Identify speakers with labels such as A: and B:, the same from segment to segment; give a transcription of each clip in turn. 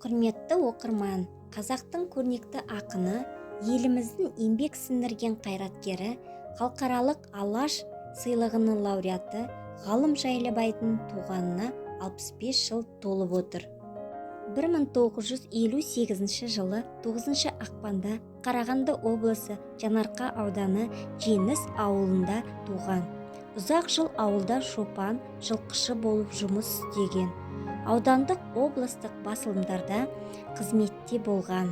A: Құрметті оқырман, қазақтың көрнекті ақыны, еліміздің еңбек сіңірген қайраткері, халықаралық алаш сыйлығының лауреаты Ғалым Жайлыбайдың туғанына 65 жыл толып отыр. 1958 жылы 9 ақпанда Қарағанды облысы Жаңарқа ауданы Жеңіс ауылында туған. Ұзақ жыл ауылда шопан, жылқышы болып жұмыс істеген. Аудандық облыстық басылымдарда қызметте болған.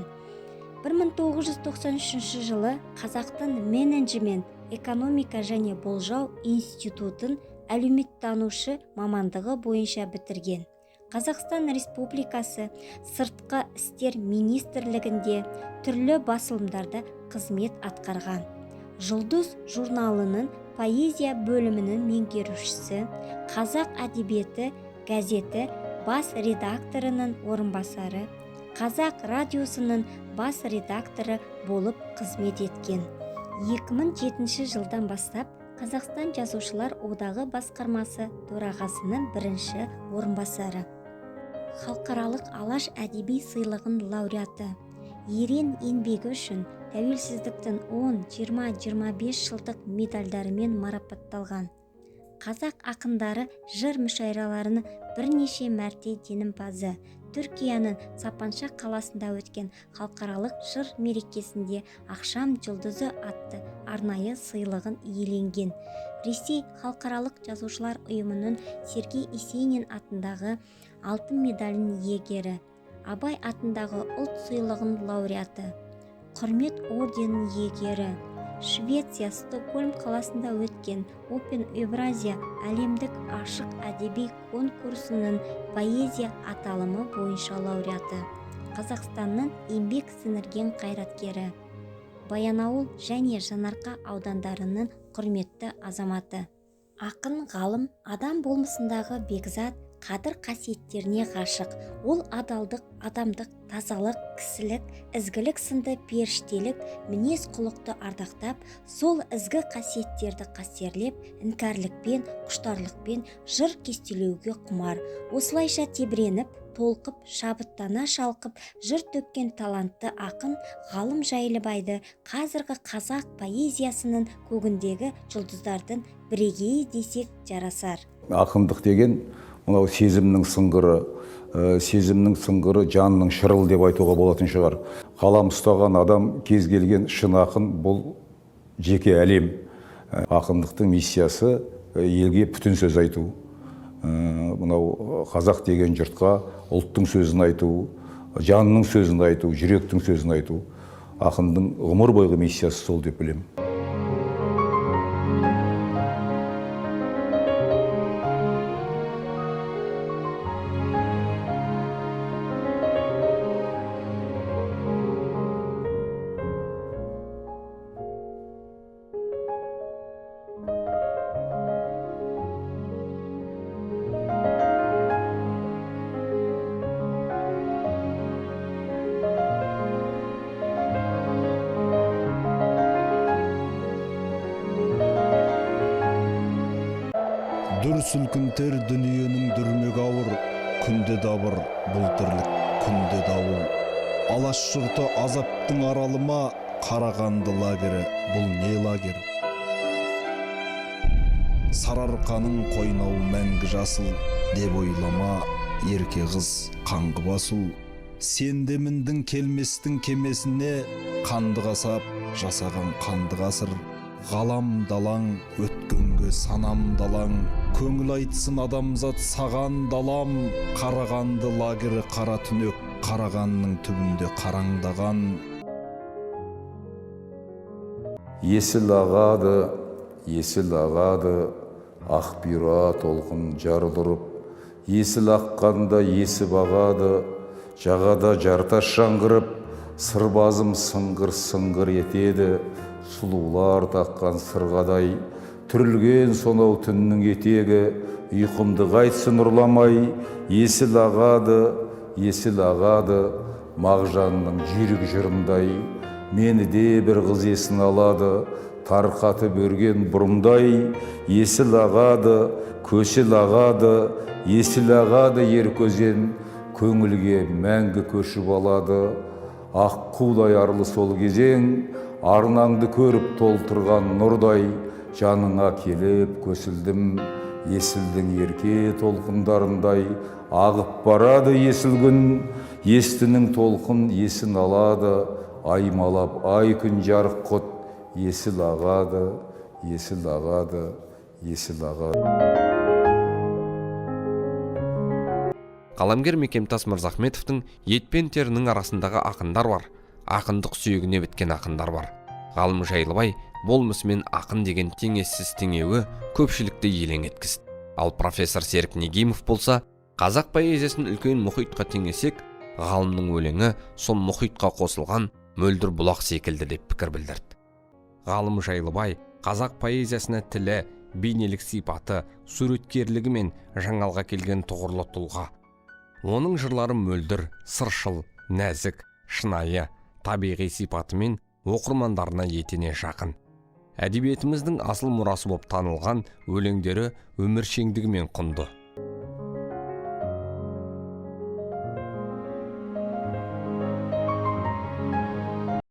A: 1993 жылы Қазақтың менеджмент, экономика және болжау институтын әлеуметтанушы мамандығы бойынша бітірген. Қазақстан Республикасы Сыртқы істер министрлігінде түрлі басылымдарда қызмет атқарған. Жұлдыз журналының поэзия бөлімінің меңгерушісі, Қазақ әдебиеті газеті бас редакторының орынбасары, Қазақ радиосының бас редакторы болып қызмет еткен. 2007 жылдан бастап Қазақстан жазушылар одағы басқармасы төрағасының бірінші орынбасары. Халықаралық алаш әдеби сыйлығын лауреаты. Ерен еңбегі үшін тәуелсіздіктің 10, 20, 25 жылдық медальдарымен марапатталған. Қазақ ақындары жыр мүшәйраларының бірнеше мәрте жеңімпазы. Түркияның Сапанша қаласында өткен халықаралық жыр мерекесінде Ақшам жұлдызы атты арнайы сыйлығын иеленген. Ресей халықаралық жазушылар ұйымының Сергей Есенин атындағы алтын медалінің иегері. Абай атындағы ұлт сыйлығын лауреаты. Құрмет орденінің иегері. Швеция Стокгольм қаласында өткен Open Евразия әлемдік ашық әдеби конкурсының поэзия аталымы бойынша лауреаты. Қазақстанның еңбек сіңірген қайраткері. Баянауыл және Жаңарқа аудандарының құрметті азаматы. Ақын ғалым адам болмысындағы бекзат, қадір қасиеттеріне ғашық. Ол адалдық, адамдық, тазалық, кісілік, ізгілік сынды періштелік, мінез құлықты ардақтап, сол ізгі қасиеттерді қастерлеп, іңкәрлікпен, құштарлықпен жыр кестелеуге құмар. Осылайша тебіреніп, толқып, шабыттана шалқып, жыр төккен талантты ақын Ғалым Жайлыбайды қазіргі қазақ поэзиясының көгіндегі жұлдыздардың бірегейі десек жарасар.
B: Ақындық деген мынау сезімнің сыңғыры, жанның шырыл деп айтуға болатын шығар. Қалам ұстаған адам, кез келген шын ақын, бұл жеке әлем. Ақындықтың миссиясы елге бүтін сөз айту. Мынау қазақ деген жұртқа ұлттың сөзін айту, жанның сөзін айту, жүректің сөзін айту. Ақындың ғұмыр бойғы миссиясы сол деп білемін.
C: Дүр сүлкінтер дүниенің дүрмек ауыр, күнде дабыр, бұл тірлік күнде дауыл. Алаш жұрты азаптың аралыма, Қарағанды лагері, бұл не лагер? Сарыарқаның қойнауы мәңгі жасыл, деп ойлама, ерке қыз қаңғы басу. Сенде міндің келместің кемесіне, қанды қасап, жасаған қанды ғасыр. Ғалам далаң, өткенге санам далаң, көңіл айтсын адамзат саған далам. Қарағанды лагері қара түнек, қарағанның түбінде қараңдаған.
B: Есіл ағады, ақ бұйра толқын жарылырып, есіл аққанда есіп ағады, жағада жартас жаңғырып, сырбазым сыңғыр етеді. Сұлулар таққан сырғадай, түрілген сонау түннің етегі, ұйқымды қайтсын ұрламай. Есіл ағады, Мағжанның жүйрік жырындай. Мені де бір қыз есін алады, тарқатып өрген бұрымдай. Есіл ағады, көсіл ағады, есіл ағады ер көзен, көңілге мәңгі көшіп алады. Ақ қудай арлы сол кезең, арнаңды көріп толтырған нұрдай, жаныңа келіп көсілдім, есілдің ерке толқындарындай. Ағып барады есіл күн, естінің толқын есін алады, аймалап ай күн жарық құт, есіл ағады, есіл ағады, есіл ағады.
D: Қаламгер Мекемтас Мырзахметовтың ет пен терінің арасындағы ақындар бар, ақындық сүйегіне біткен ақындар бар. Ғалым Жайлыбай болмысымен ақын деген теңессіз теңеуі көпшілікті елең еткізді. Ал профессор Серік Негимов болса, қазақ поэзиясын үлкен мұхитқа теңесек, ғалымның өлеңі сол мұхитқа қосылған мөлдір бұлақ секілді деп пікір білдірді. Ғалым Жайлыбай қазақ поэзиясына тілі, бейнелік сипаты, суреткерлігі мен жаңалға келген тұғырлы тұлға. Оның жырлары мөлдір, сыршыл, нәзік, шынайы, табиғи сипатымен оқырмандарына етене жақын. Әдебиетіміздің асыл мұрасы болып танылған өлеңдері өміршеңдігімен құнды.